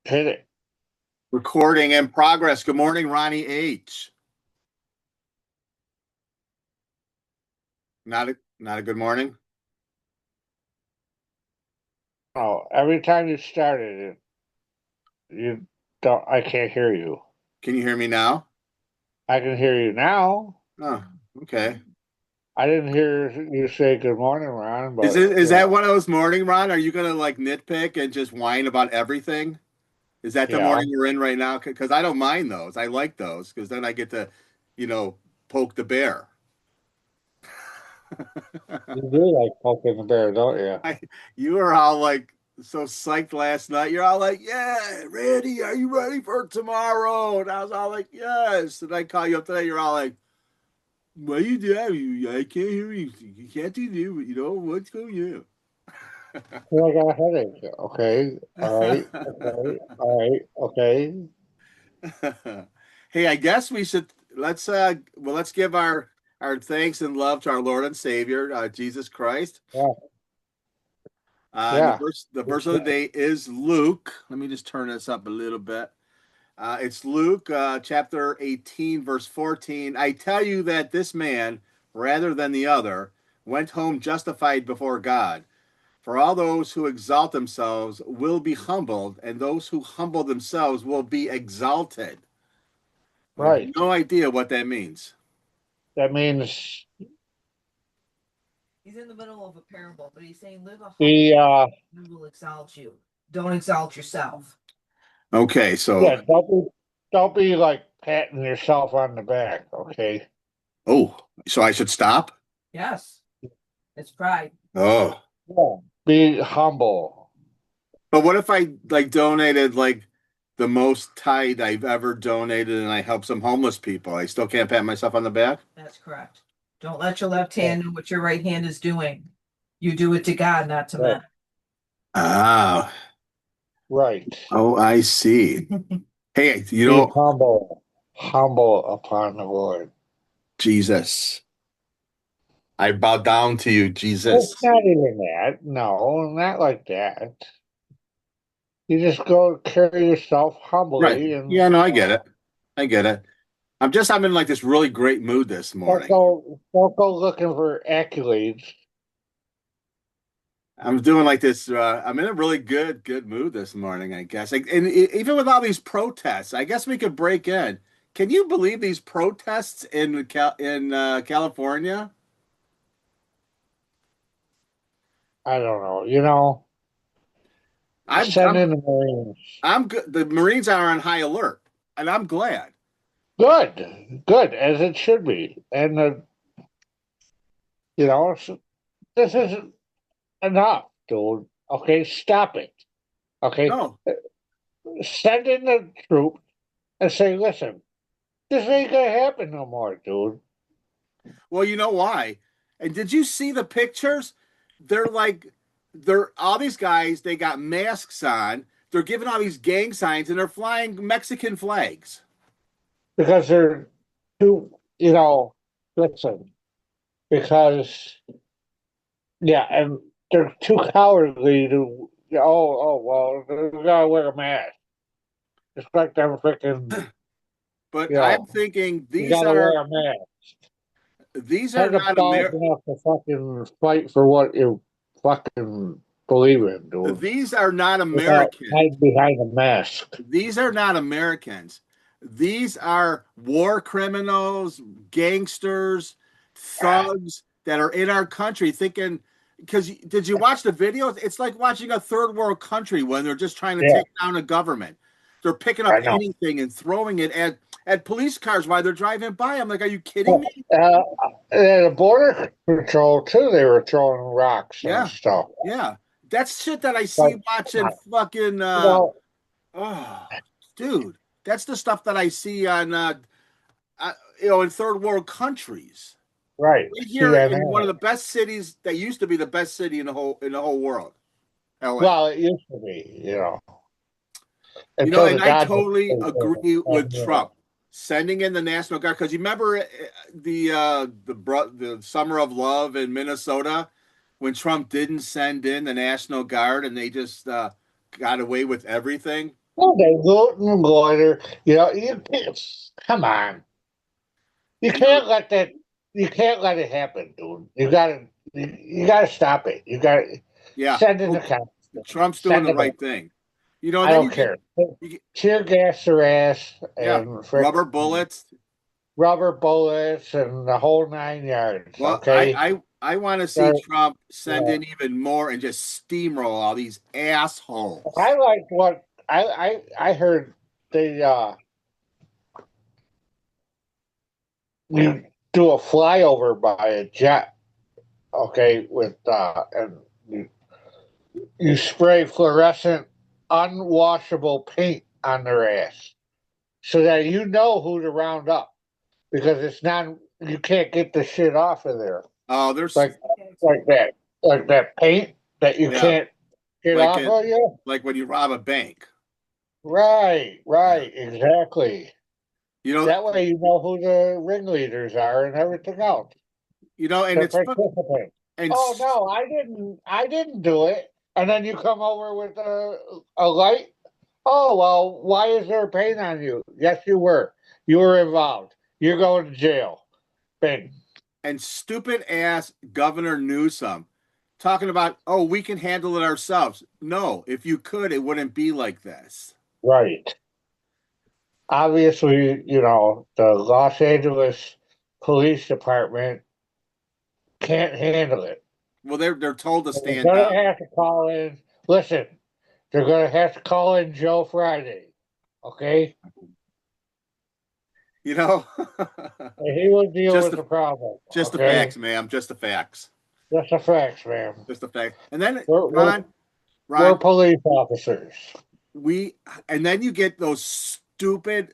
Hit it. Recording in progress. Good morning, Ronnie H. Not a good morning. Oh, every time you started it, you don't. I can't hear you. Can you hear me now? I can hear you now. Oh, okay. I didn't hear you say good morning, Ron, Is but it is that one of those morning, Ron? Are you gonna like nitpick and just whine about everything? Is that the yeah, morning we're in right now? Because I don't mind those. I like those because then I get to, you know, poke the bear. you do like poking the bear, don't you? I, you were all like so psyched last night. You're all like, "Yeah, Randy, are you ready for tomorrow?" And I was all like, "Yes." And I call you up today. You're all like, what you do? I can't hear you. You can't do you know what's going Well, I got a headache. Okay, all right, okay, all right, okay. on? Hey, I guess we should let's give our thanks and love to our Lord and Savior, Jesus Christ. Yeah, And yeah. the verse of the day is Luke. Let me just turn this up a little bit. It's Luke chapter 18, verse 14. I tell you that this man, rather than the other, went home justified before God. For all those who exalt themselves will be humbled, and those who humble themselves will be exalted. I have Right. no idea what that means. That means He's in the middle of a parable, but he's saying, live a humble the life, and will exalt you. Don't exalt yourself. Okay, so yeah. Don't be like patting yourself on the back. Okay. so I should stop? Yes, it's pride. Oh. Yeah. Be humble. But what if I like donated like the most tithe I've ever donated and I help some homeless people? I still can't pat myself on the back? That's correct. Don't let your left hand know what your right hand is doing. You do it to God, not to Right. men. Ah, Right. oh, I see. Hey, Be humble, humble upon the Lord. Jesus, I bow down to you, It's Jesus. not even that. No, not like that. You just go carry yourself Right. humbly Yeah, and no, I get it. I get it. I'm in like this really great mood this morning. don't go looking for accolades. I'm doing like this. I'm in a really good mood this morning, I guess. Even with all these protests, I guess we could break in. Can you believe these protests in California? I don't know. You know, I'm send I'm in the Marines. I'm good. The Marines are on high alert, and I'm glad. Good, good, as it should be. And you know, this isn't enough, dude. Okay, stop it. Okay, No, send in the troops and say, listen, this ain't gonna happen no more, dude. well, you know why? And did you see the pictures? They're like they're all these guys. They got masks on. They're giving all these gang signs, and they're flying Mexican flags. Because they're too, listen, because, yeah, and they're too cowardly to, well, they gotta wear a mask. It's like them freaking, But you I'm know, thinking you gotta wear a mask. these are Have the not balls enough to fucking fight for what you fucking believe in, dude, these are not without Americans. hiding behind a mask. These are not Americans. These are war criminals, gangsters, thugs that are in our country thinking because did you watch the videos? It's like watching a third world country when they're just trying to Yeah, take down a government. They're picking up I know. anything and throwing it at police cars while they're driving by. I'm like, are you kidding Uh, me? the border patrol too. They were throwing rocks and Yeah. stuff. Yeah. That's shit that I But see watching fucking you know, oh dude. That's the stuff that I see on in third world countries. right? Right here in one CNN. of the best cities that used to be the best city in the whole world, LA. Well, it used to be, You know, until the and I Dodgers. totally agree with Yeah, Trump sending in the National Guard because you remember the summer of love in Minnesota when Trump didn't send in the National Guard and they just got away with everything. Well, they loot and loiter. You know, you can't, come on. You You know, can't let that. You can't let it happen, dude. You gotta stop it. You gotta yeah. send in the Well, cops. Trump's doing Send the them in. right thing. You know, and I then don't care. you get Tear gas their ass yeah, and rubber frickin' bullets. rubber bullets and the whole 9 yards. Well, Okay. I want to see They're- Trump send yeah. in even more and just steamroll all these assholes. I like what I heard. They you do a flyover by a jet. Okay, with and you spray fluorescent unwashable paint on their ass so that you know who to round up because it's not you can't get the shit off of there Oh, there's like like that like that paint that you yeah, can't get like off it, of you. like when you rob a bank. Right, Yeah, right, exactly. you know, That way you know who the ringleaders are and everything else. and The it's participants. and Oh no, I didn't do it. And then you come over with a light. Oh well, why is there a paint on you? Yes, you were. You were involved. You're going to jail. Bing. and stupid ass Governor Newsom talking about, oh, we can handle it ourselves. No, if you could, it wouldn't be like this. Right. Obviously, the Los Angeles Police Department can't handle it. Well, they're told to They're stand gonna down. have to call in. Listen, they're gonna have to call in Joe Friday. Okay? You know, And he will deal just with the the problem. just the Okay? facts, ma'am. Just the facts. That's the facts, man. Just the fact. And then We're we're Ron, we're Ron, police officers. we and then you get those stupid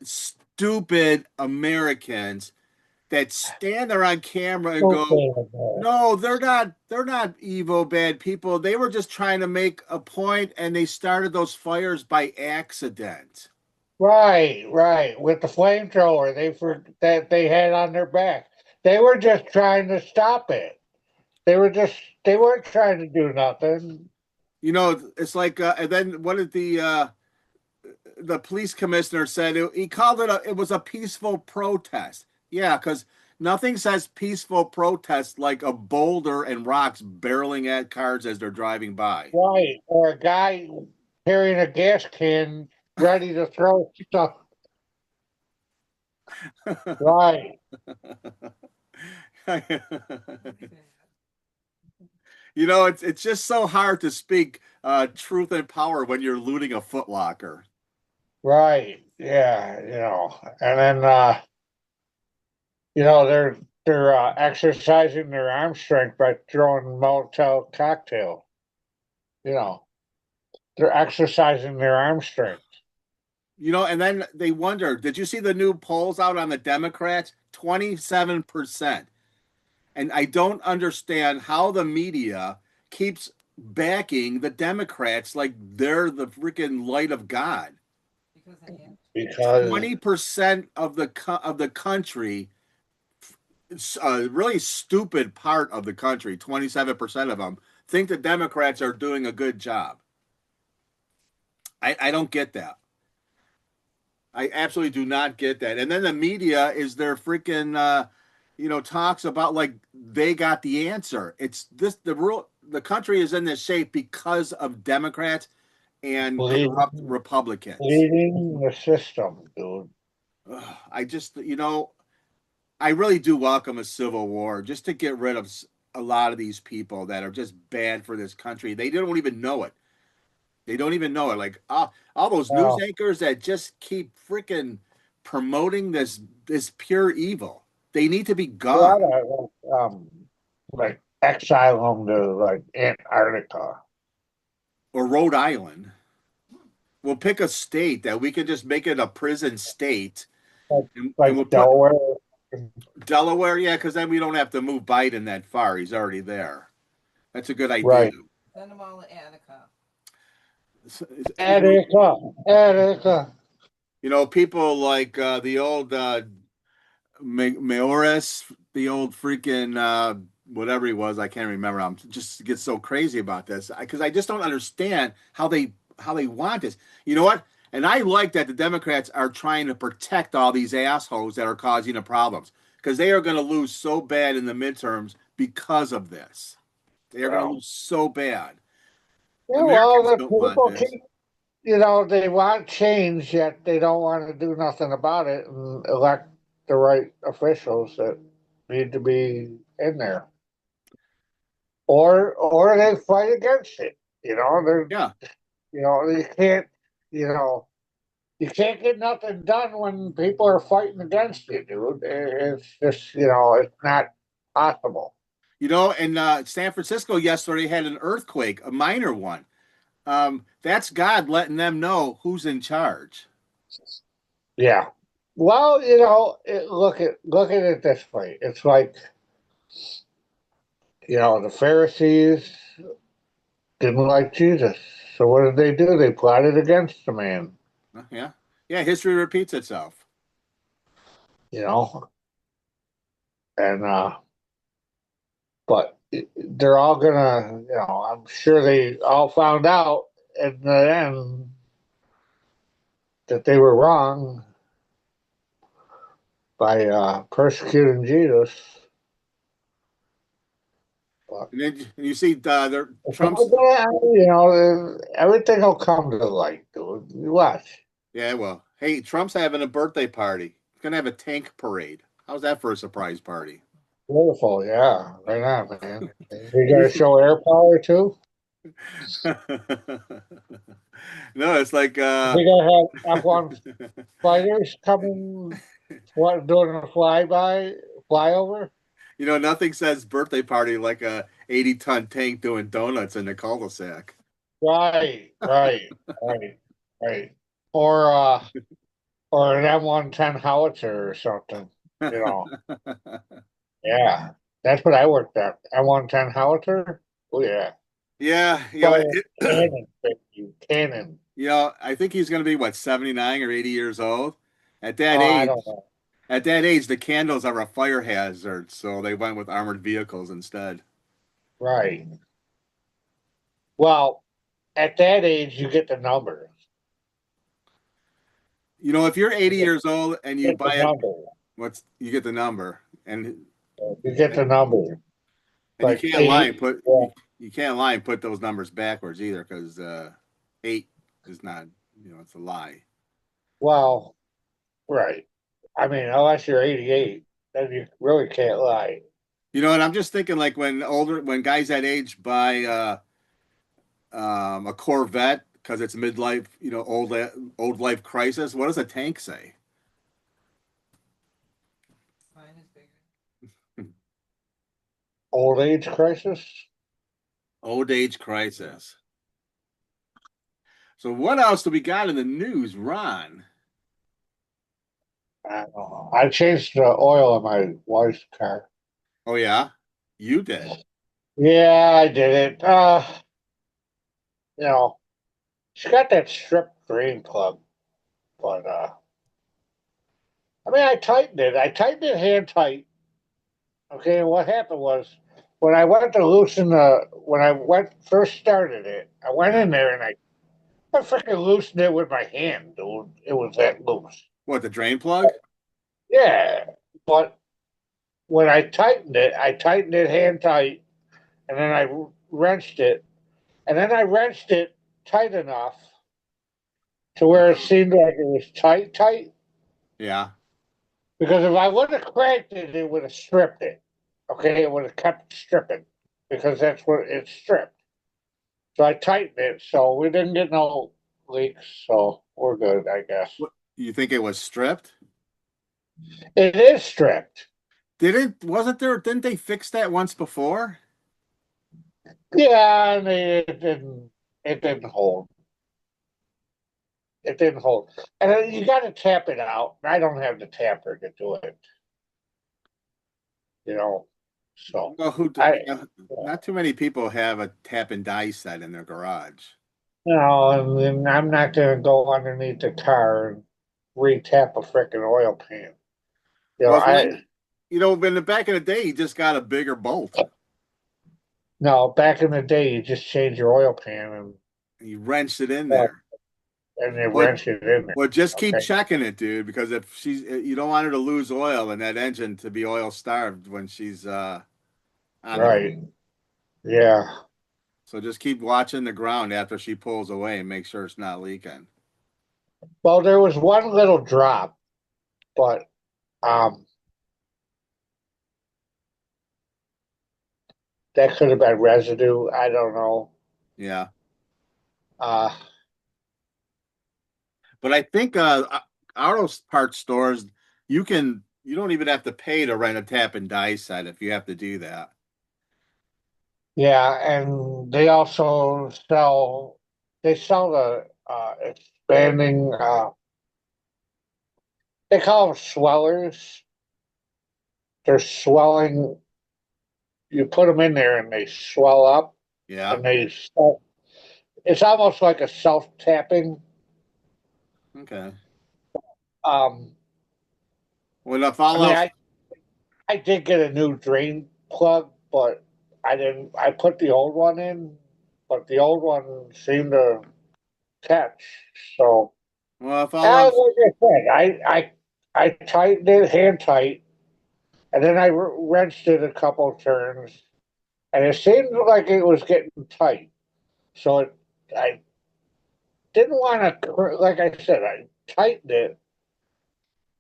Americans that stand there on camera and go, Okay, man. "No, they're not evil, bad people. They were just trying to make a point, and they started those fires by accident." Right, right. With the flamethrower that they had on their back. They were just trying to stop it. They weren't trying to do nothing. It's like, and then what did the police commissioner said? He called it was a peaceful protest. Yeah, because nothing says peaceful protest like a boulder and rocks barreling at cars as they're driving by. Right. Or a guy carrying a gas can ready to throw stuff. Right. It's just so hard to speak truth and power when you're looting a Footlocker. Right. Yeah, And then they're exercising their arm strength by throwing Molotov cocktail. You know, they're exercising their arm strength. And then they wonder, did you see the new polls out on the Democrats? 27%. And I don't understand how the media keeps backing the Democrats like they're the freaking light of God. Because 20% of the country, a really stupid part of the country, 27% of them think the Democrats are doing a good job. I don't get that. I absolutely do not get that. And then the media is their freaking talks about like they got the answer. It's this the country is in this shape because of Democrats and corrupt bleeding, Republicans. bleeding the system, dude. I just I really do welcome a civil war just to get rid of a lot of these people that are just bad for this country. They don't even know it. They don't even know it. Like all those news Well, anchors that just keep freaking promoting this pure evil. They need to be we gone. oughta like exile them to like Antarctica, Or Rhode Island. We'll pick a state that we can just make it a prison state, like, and we'll like put Delaware. Delaware. Yeah, because then we don't have to move Biden that far. He's already there. That's a good idea. Right. Send them all to Attica. You know, Attica, Attica. people like the old Mayoris, the old freaking whatever he was. I can't remember. I'm just get so crazy about this because I just don't understand how they want this. You know what? And I like that the Democrats are trying to protect all these assholes that are causing the problems because they are going to lose so bad in the midterms because of this. They are going to Well, lose so bad. yeah, well, Americans the don't want people this. keep, they want change, yet they don't want to do nothing about it and elect the right officials that need to be in there. Or they fight against it. They're, Yeah. you can't, you know, you can't get nothing done when people are fighting against you, dude. It's just, it's not possible. In San Francisco yesterday had an earthquake, a minor one. That's God letting them know who's in charge. Yeah. Well, look at it this way. It's like, the Pharisees didn't like Jesus. So what did they do? They plotted against the man, Yeah. Yeah, history repeats itself. you know, and but they're all gonna, I'm sure they all found out in the end that they were wrong by persecuting Jesus. But And then you see it's Trump's. all everything will come to light, dude. You watch. Yeah, well, hey, Trump's having a birthday party. He's gonna have a tank parade. How's that for a surprise party? Beautiful, yeah, right on, man. You gotta show air power too. No, it's like We gotta have F1 fighters coming, doing a flyover. nothing says birthday party like a 80-ton tank doing donuts in the cul-de-sac. Right, right, right, right. Or or an M110 howitzer or something. You know, yeah, that's what I worked at. M110 howitzer. Oh yeah, Yeah, fire cannon, baby, cannon. I think he's going to be what, 79 or 80 years old. At that Oh, I don't age, know. at that age, the candles are a fire hazard, so they went with armored vehicles instead. Right. Well, at that age, you get the numbers. If you're 80 years old and you Get the buy it, number. you get the number, and You get the number. you Like can't lie 80. and put Yeah. you can't lie and put those numbers backwards either because eight is not, it's a lie. Well, right. I mean, unless you're 88, then you really can't lie. And I'm just thinking like when guys that age buy a Corvette because it's midlife, old life crisis. What does a tank say? Mine is bigger. Old age crisis? Old age crisis. So what else do we got in the news, Ron? I don't know. I changed the oil in my wife's car. Oh yeah, you did. Yeah, I did it. You know, she got that strip drain plug, but I mean, I tightened it. I tightened it hand tight. Okay, and what happened was when I went to loosen when I went first started it, I went Yeah. in there and I freaking loosened it with my hand, dude. It was that loose. What, the drain plug? Yeah, but when I tightened it hand tight, and then I wrenched it, and then I wrenched it tight enough to where it seemed like it was tight, tight. Yeah. Because if I would have cranked it, it would have stripped it. Okay, it would have kept stripping because that's what it stripped. So I tightened it, so we didn't get no leaks, so we're good, I guess. What, you think it was stripped? It is stripped. Wasn't there, didn't they fix that once before? Yeah, I mean, it didn't hold. It didn't hold. And then you got to tap it out. I don't have the tapper to do it, you know. So Well, I, not too many people have a tap and die set in their garage. and I'm not going to go underneath the car and re-tap a freaking oil pan. Well, I in the back in the day, you just got a bigger bolt. no. Back in the day, you just change your oil pan and You wrenched it in uh, there. and you Well, wrench it in there. well, just keep Okay. checking it, dude, because if you don't want her to lose oil and that engine to be oil starved when she's on the road. Right. Yeah. So just keep watching the ground after she pulls away and make sure it's not leaking. Well, there was one little drop, but um, that could have been residue. I don't know. Yeah. Uh, But I think auto parts stores, you don't even have to pay to rent a tap and die set if you have to do that. yeah, and they also sell the expanding. They call them swellers. They're swelling. You put them in there and they swell up, Yeah. and it's almost like a self tapping. Okay. Um, Well, if I all mean, else, I did get a new drain plug, but I didn't. I put the old one in, but the old one seemed to catch. So, well, if all I, else, like I said, I tightened it hand tight, and then I wrenched it a couple of turns, and it seemed like it was getting tight. So I didn't want to, like I said, I tightened it.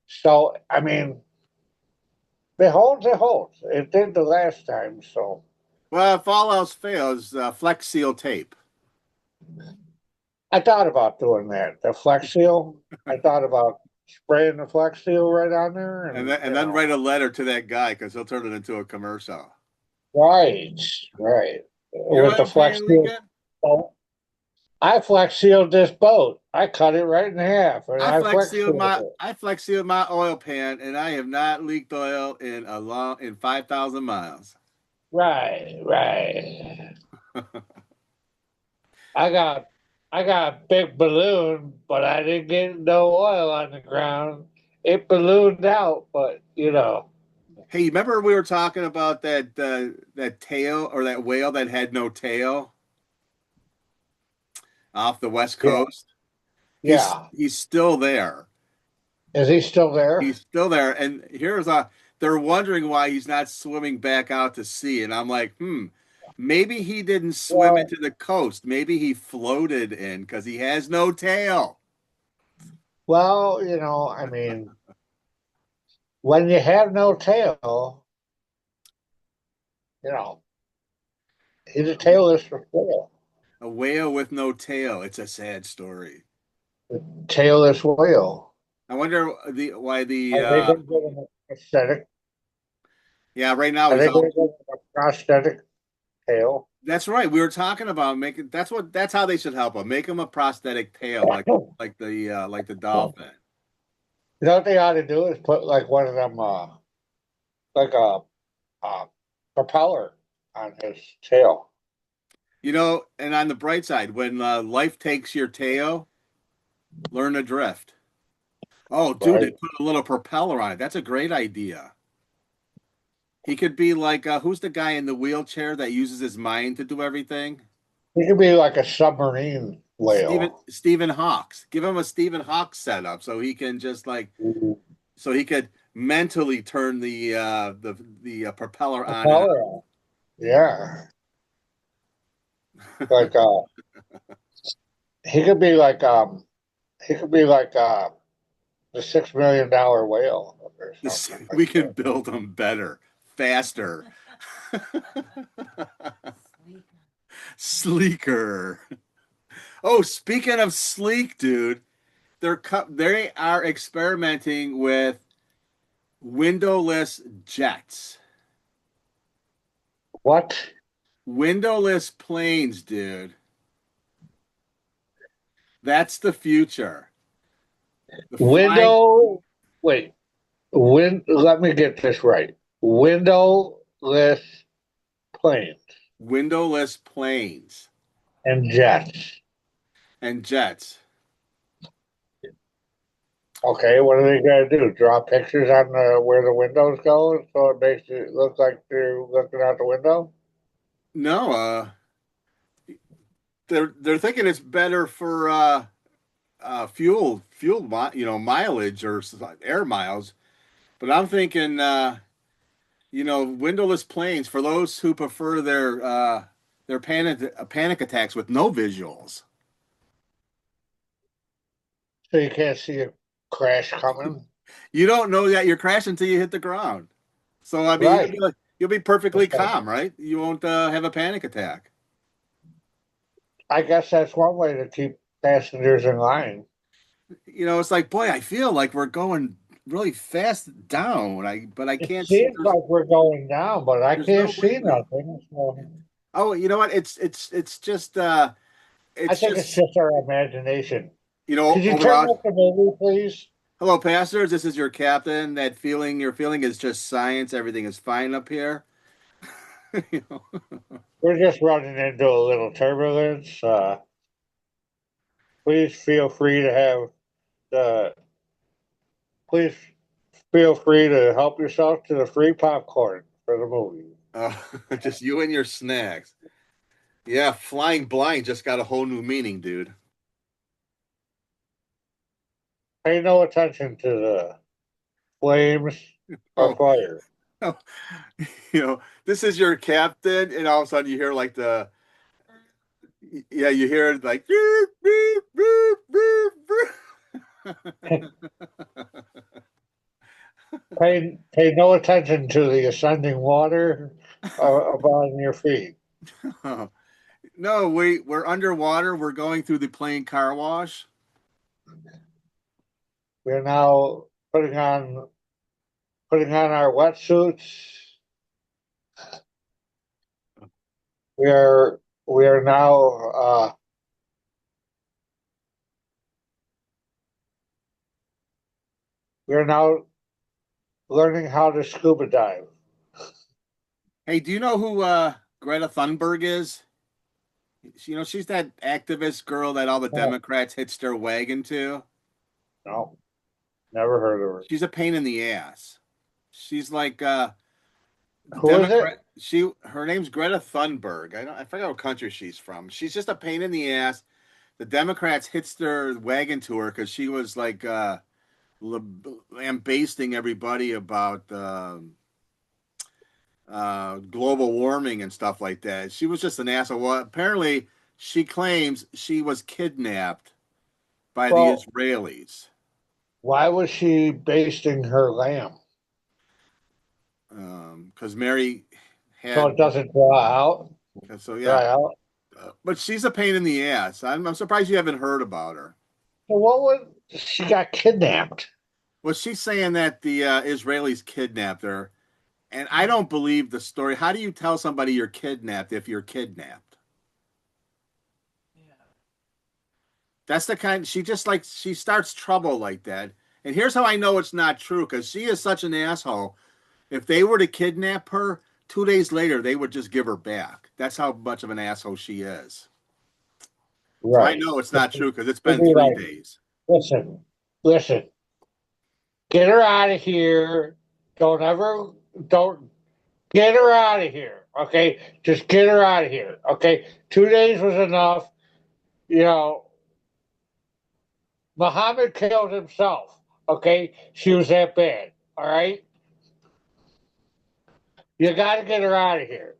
So I mean, it holds. It holds. It did the last time. So. well, if all else fails, Flex Seal tape. I thought about doing that. The Flex Seal. I thought about spraying the Flex Seal right on there, And and then write a letter to that guy because he'll turn it into a commercial. right, right, Your with the oil Flex pan Seal. leaking? Oh, I Flex Sealed this boat. I cut it right in half, and I Flex Sealed it. I flex sealed my oil pan, and I have not leaked oil in 5,000 miles. Right, right. I got I got a big balloon, but I didn't get no oil on the ground. It ballooned out, but Hey, remember we were talking about that tail or that whale that had no tail off the west yeah, coast? yeah. He's still there. Is he still there? He's still there. And they're wondering why he's not swimming back out to sea. And I'm like, maybe he didn't swim Well, into the coast. Maybe he floated in because he has no tail. well, I mean, when you have no tail, you know, he's a tailless whale. A whale with no tail. It's a sad story. Tailless whale. I wonder why Are they going to give him a prosthetic? yeah, right now Are he's they all going to give him a prosthetic tail? that's right. We were talking about making that's how they should help him. Make him a prosthetic tail like the dolphin. You know what they ought to do is put like one of them, like a propeller on his tail. And on the bright side, when life takes your tail, learn to drift. Oh, dude, they Right? put a little propeller on it. That's a great idea. He could be like who's the guy in the wheelchair that uses his mind to do everything? He could be like a submarine whale. Stephen Hawks. Give him a Stephen Hawks setup so he can just like Mhm. so he could mentally turn the propeller on and Propeller. Yeah. Like he could be like he could be like the $6 million whale or off. something like We can that. build them better, faster, sleeker. Oh, speaking of sleek, dude, they are experimenting with windowless jets, What? windowless planes, dude. That's the future. The flying Window. Wait. Let me get this right. Windowless planes windowless planes and jets. and jets. Okay, what are they gonna do? Draw pictures on where the windows go, so it makes it look like they're looking out the window? No, they're thinking it's better for fuel, mileage or air miles. But I'm thinking, windowless planes for those who prefer their panic attacks with no visuals. So you can't see a crash coming. You don't know that you're crashing until you hit the ground. So I mean, Right. you'll be perfectly calm, right? You won't have a panic attack. I guess that's one way to keep passengers in line. It's like, boy, I feel like we're going really fast down. But I It can't see. seems like we're going down, but I There's can't no see movement. nothing. So Oh, you know what? It's just I it's think it's just just our imagination. Could you turn overall. up the movie, please? Hello, pastors. This is your captain. That feeling you're feeling is just science. Everything is fine up here. You know? We're just running into a little turbulence. Please feel free to have the. Please feel free to help yourself to the free popcorn for the movie. Just you and your snacks. Yeah, flying blind just got a whole new meaning, dude. Pay no attention to the flames or Oh, fire. oh, this is your captain, and all of a sudden you hear like you hear it like beep, beep, beep, beep, beep. Pay no attention to the ascending water above your feet. No, we're underwater. We're going through the plane car wash. We're now putting on our wetsuits. We are now we are now learning how to scuba dive. Hey, do you know who Greta Thunberg is? She's that activist girl that all the Oh, Democrats hitched their wagon to. no, never heard of her. She's a pain in the ass. She's like the Who is it? Democrat. Her name's Greta Thunberg. I forgot what country she's from. She's just a pain in the ass. The Democrats hitched their wagon to her because she was like lambasting everybody about global warming and stuff like that. She was just an asshole. Well, apparently, she claims she was kidnapped by the Well, Israelis. why was she basting her lamb? Because Mary So had, it doesn't dry out. so yeah. Dry out. But she's a pain in the ass. I'm surprised you haven't heard about her. So what was she got kidnapped? Well, she's saying that the Israelis kidnapped her, and I don't believe the story. How do you tell somebody you're kidnapped if you're kidnapped? Yeah. That's the kind she starts trouble like that. And here's how I know it's not true because she is such an asshole. If they were to kidnap her, 2 days later they would just give her back. That's how much of an asshole she is. So I Right. know it's not true because it's It'd been be three like, days. listen, get her out of here. Don't get her out of here. Okay, just get her out of here. Okay, 2 days was enough. You know, Muhammad killed himself. Okay, she was that bad. All right, you got to get her out of here.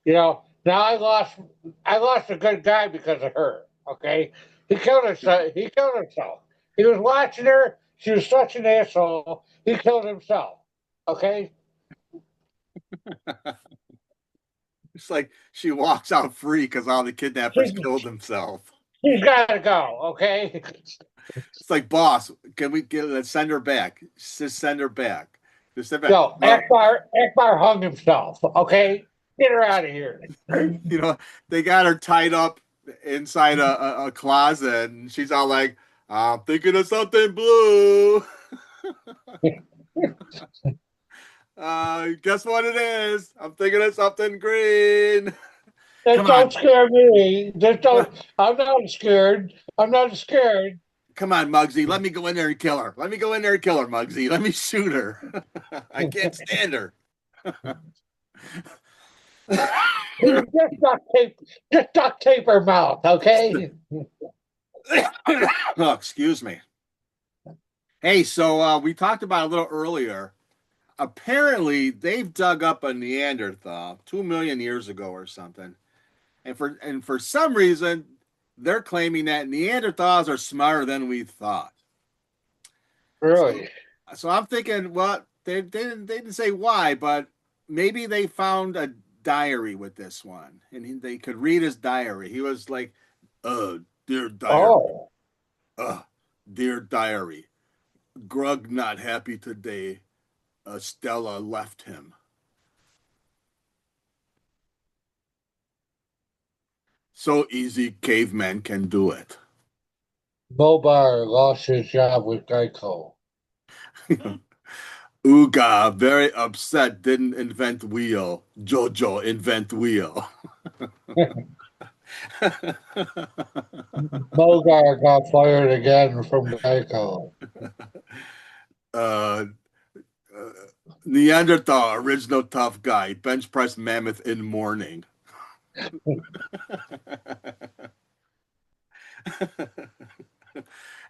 Now I lost a good guy because of her. Okay, he killed himself. He killed himself. He was watching her. She was such an asshole. He killed himself. Okay, It's like she walks out free because all the kidnappers she, killed themselves. she's got to go. Okay, It's like, boss, can we let's send her back? Just send her back. Just send her back. no, Well, Akbar hung himself. Okay, get her out of here. they got her tied up inside a closet, and she's all like, I'm thinking of something blue. Guess what it is? I'm thinking of something green. Just Come on. don't scare me. Just don't. I'm not scared. I'm not scared. Come on, Muggsy. Let me go in there and kill her. Let me go in there and kill her, Muggsy. Let me shoot her. I can't stand her. Just duct tape her mouth, okay? Oh, excuse me. Hey, so we talked about a little earlier. Apparently, they've dug up a Neanderthal 2 million years ago or something, and for some reason, they're claiming that Neanderthals are smarter than we thought. So, Really? so I'm thinking, well, they didn't say why, but maybe they found a diary with this one, and they could read his diary. He was like, dear diary, Oh, uh, dear diary, Grug not happy today. Stella left him. So easy, cavemen can do it. Bobar lost his job with Geico. Uga, very upset, didn't invent wheel. Jojo invent wheel. Bogar got fired again from Geico. uh, uh, Neanderthal, original tough guy, bench press mammoth in morning.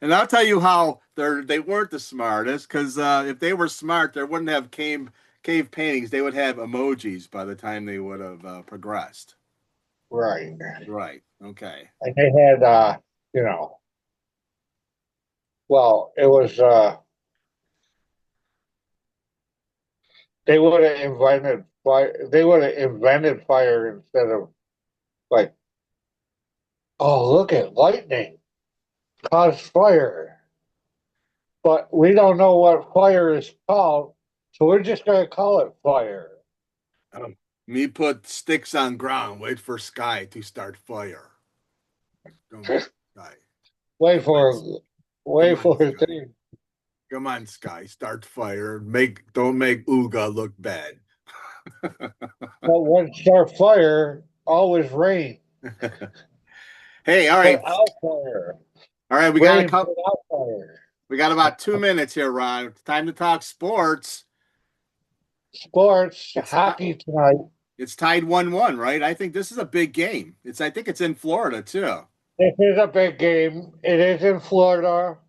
And I'll tell you how they weren't the smartest, because if they were smart, they wouldn't have cave paintings. They would have emojis by the time they would have progressed. Right. Right. Okay. And they had, you know, well, it was, they would have invented fire. They would have invented fire instead of like, oh, look at lightning cause fire. But we don't know what fire is called, so we're just going to call it fire. Me put sticks on ground, wait for sky to start fire. Don't sky. Wait Come on, for, come wait on, for a sky. thing. Come on, sky. Start fire. Don't make Ooga look bad. But when start fire, always rain. Hey, all Put right. out fire. All right, Rain, put out fire. we got about 2 minutes here, Ron. It's time to talk sports. Sports, It's hockey tonight. it's tied 1-1, right? I think this is a big game. I think it's in Florida too. This is a big game. It is in Florida.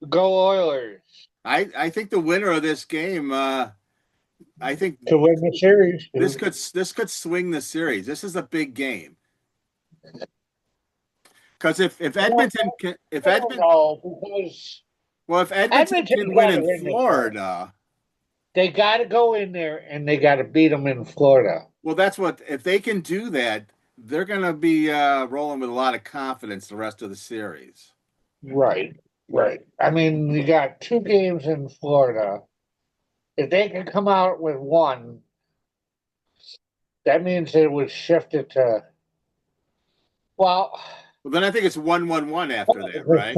Go Oilers I think the winner of this game, I think to win the series. this could swing the series. This is a big game. Because if Edmonton can if I don't Edmonton know because well if Edmonton Edmonton's can got win to in win this one. Florida, They got to go in there and they got to beat them in Florida. well that's what if they can do that, they're gonna be rolling with a lot of confidence the rest of the series. Right, right. I mean, you got two games in Florida. If they can come out with one, that means it would shift it to, well, Well then I think it's 1-1-1 after that, right?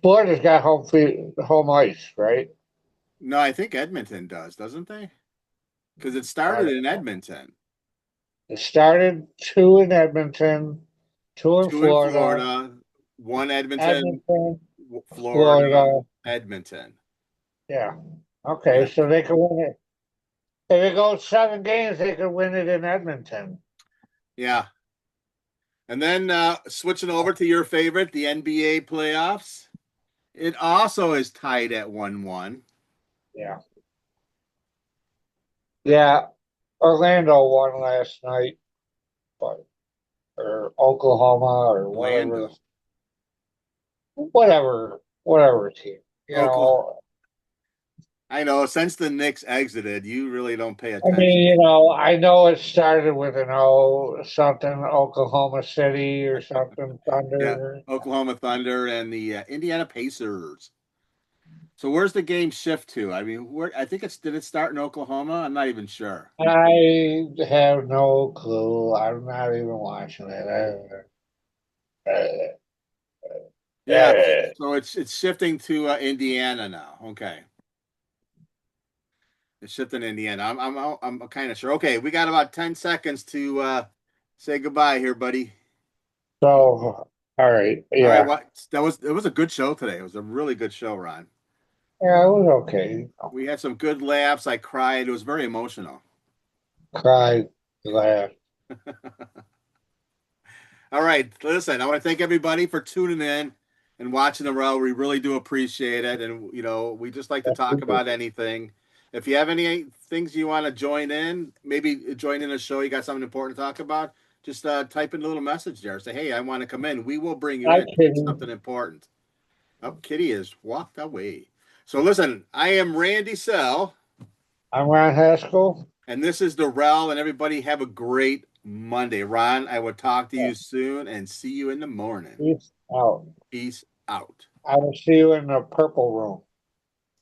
Florida's got home ice, right? No, I think Edmonton does, doesn't they? Because it I started don't in know. Edmonton. It started two in Edmonton, two in Two in Florida, Florida, one Edmonton, Edmonton, Florida, Florida. Edmonton. Yeah. Okay, Yeah. so they can win it. If it goes 7 games, they could win it in Edmonton. Yeah. And then switching over to your favorite, the NBA playoffs. It also is tied at 1-1. Yeah. Yeah. Orlando won last night, but or Oklahoma or whatever, Orlando. whatever team. You Oklahoma. know, I know. Since the Knicks exited, you really don't pay I mean, attention. I know it started with an O something Oklahoma City or something Yeah. Thunder. Oklahoma Thunder and the Indiana Pacers. So where's the game shift to? I mean, I think did it start in Oklahoma? I'm not even sure. I have no clue. I'm not even watching it. Yeah. So it's shifting to Indiana now. Okay. It's shifting to Indiana. I'm kind of sure. Okay, we got about 10 seconds to say goodbye here, buddy. So, all right, All right, yeah, it was a good show today. It was a really good show, Ron. yeah, it was okay. We had some good laughs. I cried. It was very emotional. Cried, laughed. All right. Listen, I want to thank everybody for tuning in and watching the RELL. We really do appreciate it. And, we just like to talk about anything. If you have any things you want to join in, maybe join in a show, you got something important to talk about, just type in a little message there. Say, hey, I want to come in. We will bring you Hi, in. Kitty. Something important. Oh, Kitty has walked away. So listen, I am Randy Sell. I'm Ron Haskell. And this is the RELL, and everybody have a great Monday. Ron, I will talk to you soon and see you in the morning. Peace out. Peace out. I will see you in the purple room.